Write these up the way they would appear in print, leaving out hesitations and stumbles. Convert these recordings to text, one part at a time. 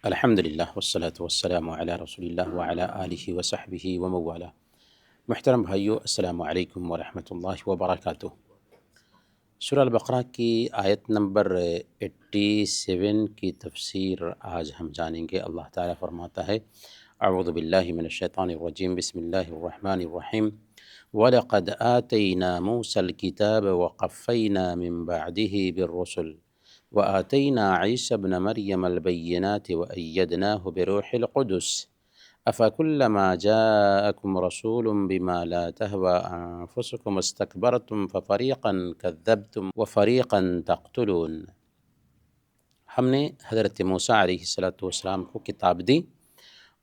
الحمدللہ والصلاة والسلام علی رسول اللہ وعلی آلہ وصحبہ ومن محترم بھائیو، السلام علیکم ورحمۃ اللہ وبرکاتہ۔ سورہ البقرہ کی آیت نمبر 87 کی تفسیر آج ہم جانیں گے۔ اللہ تعالیٰ فرماتا ہے: اعوذ باللہ من الشیطان الرجیم، بسم اللہ الرحمن الرحیم۔ وَلَقَدْ آتَيْنَا مُوسَى الْكِتَابَ وَقَفَّيْنَا مِن بَعْدِهِ بِالرُّسُلِ وَآتَيْنَا عِيسَى ابْنَ مَرْيَمَ الْبَيِّنَاتِ وَأَيَّدْنَاهُ بِرُوحِ الْقُدُسِ أَفَكُلَّمَا جَاءَكُمْ رَسُولٌ بِمَا لَا تَهْوَىٰ أَنفُسُكُمُ اسْتَكْبَرْتُمْ فَفَرِيقًا كَذَّبْتُمْ وَفَرِيقًا تَقْتُلُونَ۔ ہم نے حضرت موسیٰ علیہ السلام کو کتاب دی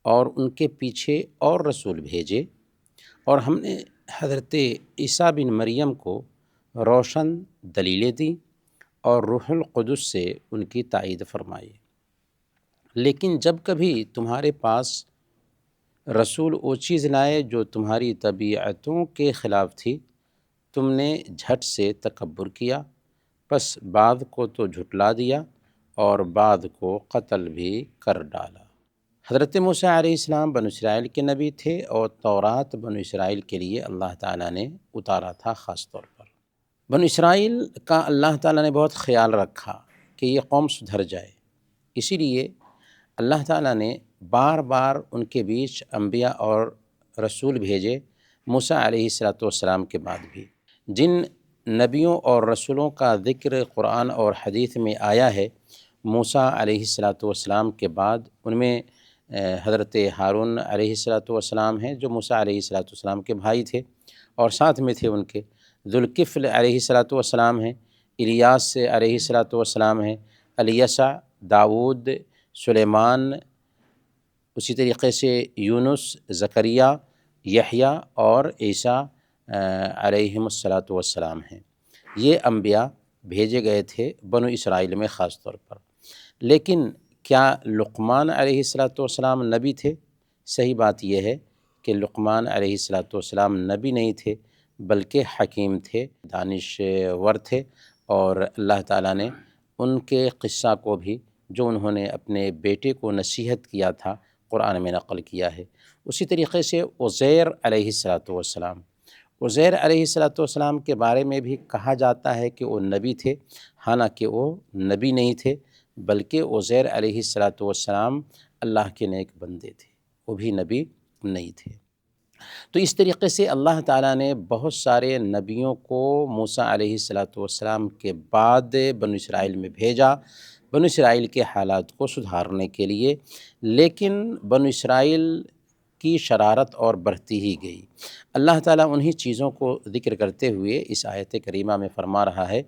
اور ان کے پیچھے اور رسول بھیجے، اور ہم نے حضرت عیسیٰ بن مریم کو روشن دلیلیں دیں اور روح القدس سے ان کی تائید فرمائی۔ لیکن جب کبھی تمہارے پاس رسول وہ چیز لائے جو تمہاری طبیعتوں کے خلاف تھی، تم نے جھٹ سے تکبر کیا، پس بعض کو تو جھٹلا دیا اور بعض کو قتل بھی کر ڈالا۔ حضرت موسیٰ علیہ السلام بنو اسرائیل کے نبی تھے، اور تورات بنو اسرائیل کے لیے اللہ تعالیٰ نے اتارا تھا خاص طور پر۔ بنو اسرائیل کا اللہ تعالیٰ نے بہت خیال رکھا کہ یہ قوم سدھر جائے، اسی لیے اللہ تعالیٰ نے بار بار ان کے بیچ انبیاء اور رسول بھیجے، موسیٰ علیہ السلام کے بعد بھی۔ جن نبیوں اور رسولوں کا ذکر قرآن اور حدیث میں آیا ہے موسیٰ علیہ السلام کے بعد، ان میں حضرت ہارون علیہ السلام ہیں جو موسیٰ علیہ السلام کے بھائی تھے، اور ساتھ میں تھے ان کے ذوالکفل علیہ السلام ہیں، الیاس علیہ السلام ہیں، الیسع، داود، سلیمان، اسی طریقے سے یونس، زکریہ، یحییٰ اور عیسیٰ علیہم السلام ہیں۔ یہ انبیاء بھیجے گئے تھے بنو اسرائیل میں خاص طور پر۔ لیکن کیا لقمان علیہ السلام نبی تھے؟ صحیح بات یہ ہے کہ لقمان علیہ السلام نبی نہیں تھے، بلکہ حکیم تھے، دانشور تھے، اور اللہ تعالیٰ نے ان کے قصہ کو بھی جو انہوں نے اپنے بیٹے کو نصیحت کیا تھا قرآن میں نقل کیا ہے۔ اسی طریقے سے عزیر علیہ السلام، عزیر علیہ السلام کے بارے میں بھی کہا جاتا ہے کہ وہ نبی تھے، حالانکہ وہ نبی نہیں تھے، بلکہ عزیر علیہ السلام اللہ کے نیک بندے تھے، وہ بھی نبی نہیں تھے۔ تو اس طریقے سے اللہ تعالیٰ نے بہت سارے نبیوں کو موسیٰ علیہ السلام کے بعد بنو اسرائیل میں بھیجا، بنو اسرائیل کے حالات کو سدھارنے کے لیے، لیکن بنو اسرائیل کی شرارت اور بڑھتی ہی گئی۔ اللہ تعالیٰ انہی چیزوں کو ذکر کرتے ہوئے اس آیت کریمہ میں فرما رہا ہے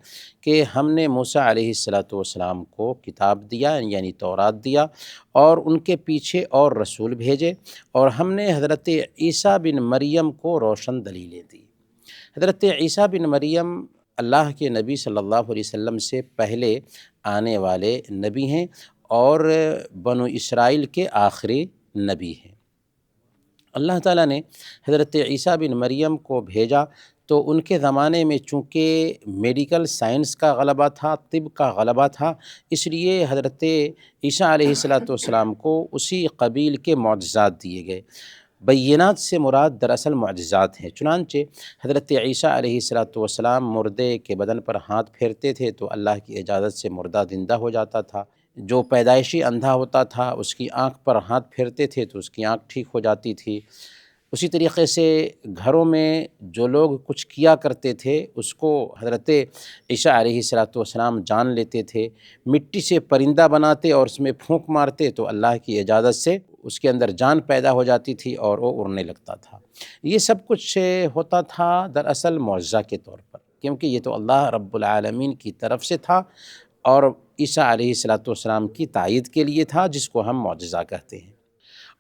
کہ ہم نے موسیٰ علیہ السلام کو کتاب دیا، یعنی تورات دیا، اور ان کے پیچھے اور رسول بھیجے، اور ہم نے حضرت عیسیٰ بن مریم کو روشن دلیلیں دی۔ حضرت عیسیٰ بن مریم اللہ کے نبی صلی اللہ علیہ وسلم سے پہلے آنے والے نبی ہیں، اور بنو اسرائیل کے آخری نبی ہیں۔ اللہ تعالیٰ نے حضرت عیسیٰ بن مریم کو بھیجا تو ان کے زمانے میں چونکہ میڈیکل سائنس کا غلبہ تھا، طب کا غلبہ تھا، اس لیے حضرت عیسیٰ علیہ السلام کو اسی قبیل کے معجزات دیے گئے۔ بینات سے مراد دراصل معجزات ہیں۔ چنانچہ حضرت عیسیٰ علیہ السلام مردے کے بدن پر ہاتھ پھیرتے تھے تو اللہ کی اجازت سے مردہ زندہ ہو جاتا تھا۔ جو پیدائشی اندھا ہوتا تھا اس کی آنکھ پر ہاتھ پھیرتے تھے تو اس کی آنکھ ٹھیک ہو جاتی تھی۔ اسی طریقے سے گھروں میں جو لوگ کچھ کیا کرتے تھے اس کو حضرت عیسیٰ علیہ السلام جان لیتے تھے۔ مٹی سے پرندہ بناتے اور اس میں پھونک مارتے تو اللہ کی اجازت سے اس کے اندر جان پیدا ہو جاتی تھی اور وہ اڑنے لگتا تھا۔ یہ سب کچھ ہوتا تھا دراصل معجزہ کے طور پر، کیونکہ یہ تو اللہ رب العالمین کی طرف سے تھا، اور عیسیٰ علیہ السلام کی تائید کے لیے تھا، جس کو ہم معجزہ کہتے ہیں۔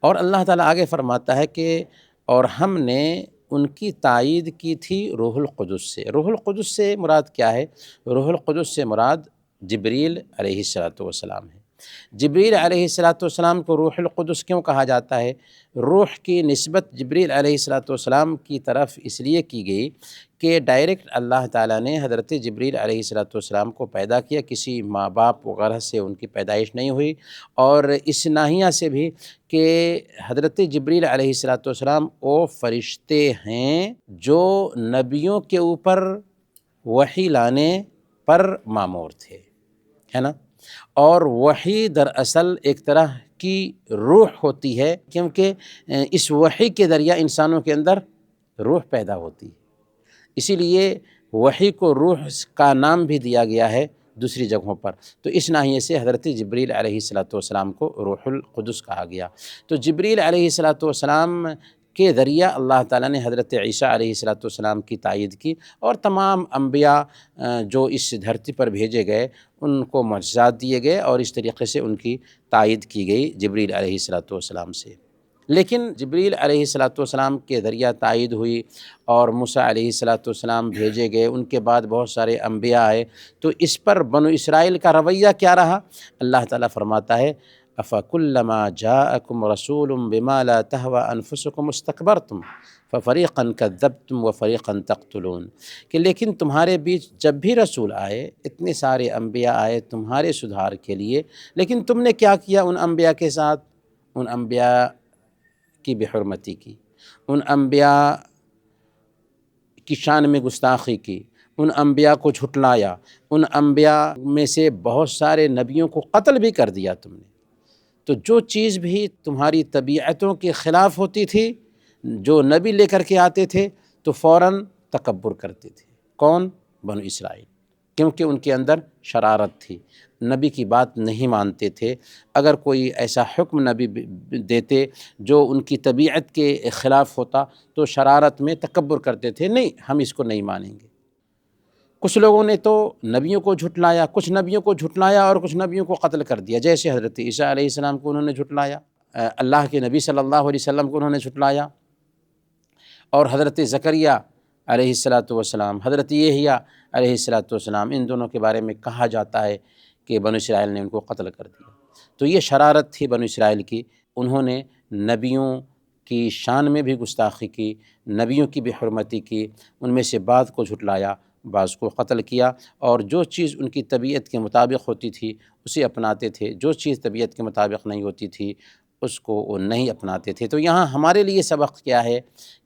اور اللہ تعالیٰ آگے فرماتا ہے کہ اور ہم نے ان کی تائید کی تھی روح القدس سے۔ روح القدس سے مراد کیا ہے؟ روح القدس سے مراد جبریل علیہ السلام ہے۔ جبریل علیہ السلام کو روح القدس کیوں کہا جاتا ہے؟ روح کی نسبت جبریل علیہ السلام کی طرف اس لیے کی گئی کہ ڈائریکٹ اللہ تعالیٰ نے حضرت جبریل علیہ السلام کو پیدا کیا، کسی ماں باپ وغیرہ سے ان کی پیدائش نہیں ہوئی، اور اس ناحیہ سے بھی کہ حضرت جبریل علیہ السلام وہ فرشتے ہیں جو نبیوں کے اوپر وحی لانے پر مامور تھے، ہے نا؟ اور وحی دراصل ایک طرح کی روح ہوتی ہے، کیونکہ اس وحی کے ذریعہ انسانوں کے اندر روح پیدا ہوتی ہے، اسی لیے وحی کو روح کا نام بھی دیا گیا ہے دوسری جگہوں پر۔ تو اس ناحیے سے حضرت جبریل علیہ السلام کو روح القدس کہا گیا۔ تو جبریل علیہ السلام کے ذریعہ اللہ تعالیٰ نے حضرت عیسیٰ علیہ السلام کی تائید کی، اور تمام انبیاء جو اس دھرتی پر بھیجے گئے ان کو معجزات دیے گئے، اور اس طریقے سے ان کی تائید کی گئی جبریل علیہ السلام سے۔ لیکن جبریل علیہ السلام کے ذریعہ تائید ہوئی، اور موسیٰ علیہ السلام بھیجے گئے، ان کے بعد بہت سارے انبیاء آئے، تو اس پر بنو اسرائیل کا رویہ کیا رہا؟ اللہ تعالیٰ فرماتا ہے أَفَكُلَّمَا جَاءَكُمْ رَسُولٌ بِمَا لَا تَهْوَىٰ أَنفُسُكُمُ اسْتَكْبَرْتُمْ فَفَرِيقًا كَذَّبْتُمْ وَفَرِيقًا تَقْتُلُونَ، کہ لیکن تمہارے بیچ جب بھی رسول آئے، اتنے سارے انبیاء آئے تمہارے سدھار کے لیے، لیکن تم نے کیا کیا ان انبیاء کے ساتھ؟ ان انبیاء کی بے حرمتی کی، ان انبیاء کی شان میں گستاخی کی، ان انبیاء کو جھٹلایا، ان انبیاء میں سے بہت سارے نبیوں کو قتل بھی کر دیا تم نے۔ تو جو چیز بھی تمہاری طبیعتوں کے خلاف ہوتی تھی، جو نبی لے کر کے آتے تھے تو فوراً تکبر کرتے تھے۔ کون؟ بنو اسرائیل، کیونکہ ان کے اندر شرارت تھی، نبی کی بات نہیں مانتے تھے۔ اگر کوئی ایسا حکم نبی دیتے جو ان کی طبیعت کے خلاف ہوتا تو شرارت میں تکبر کرتے تھے، نہیں ہم اس کو نہیں مانیں گے۔ کچھ لوگوں نے تو نبیوں کو جھٹلایا، کچھ نبیوں کو جھٹلایا اور کچھ نبیوں کو قتل کر دیا، جیسے حضرت عیسیٰ علیہ السلام کو انہوں نے جھٹلایا، اللہ کے نبی صلی اللہ علیہ وسلم کو انہوں نے جھٹلایا، اور حضرت زکریا علیہ السلام، حضرت یحییٰ علیہ السلام، ان دونوں کے بارے میں کہا جاتا ہے کہ بنو اسرائیل نے ان کو قتل کر دیا۔ تو یہ شرارت تھی بنو اسرائیل کی، انہوں نے نبیوں کی شان میں بھی گستاخی کی، نبیوں کی بے حرمتی کی، ان میں سے بعض کو جھٹلایا، بعض کو قتل کیا، اور جو چیز ان کی طبیعت کے مطابق ہوتی تھی اسے اپناتے تھے، جو چیز طبیعت کے مطابق نہیں ہوتی تھی اس کو وہ نہیں اپناتے تھے۔ تو یہاں ہمارے لیے سبق کیا ہے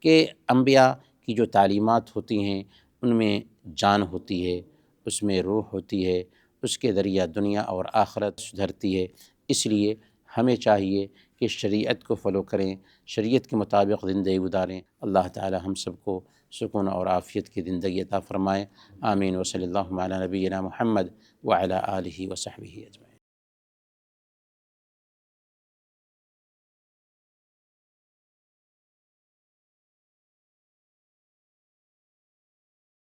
کہ انبیاء کی جو تعلیمات ہوتی ہیں ان میں جان ہوتی ہے، اس میں روح ہوتی ہے، اس کے ذریعہ دنیا اور آخرت سدھرتی ہے۔ اس لیے ہمیں چاہیے کہ شریعت کو فالو کریں، شریعت کے مطابق زندگی گزاریں۔ اللہ تعالی ہم سب کو سکون اور عافیت کی زندگی عطا فرمائے۔ آمین۔ وصلی اللہ علی نبینا محمد وعلی آلہ وصحبہ اجمعین۔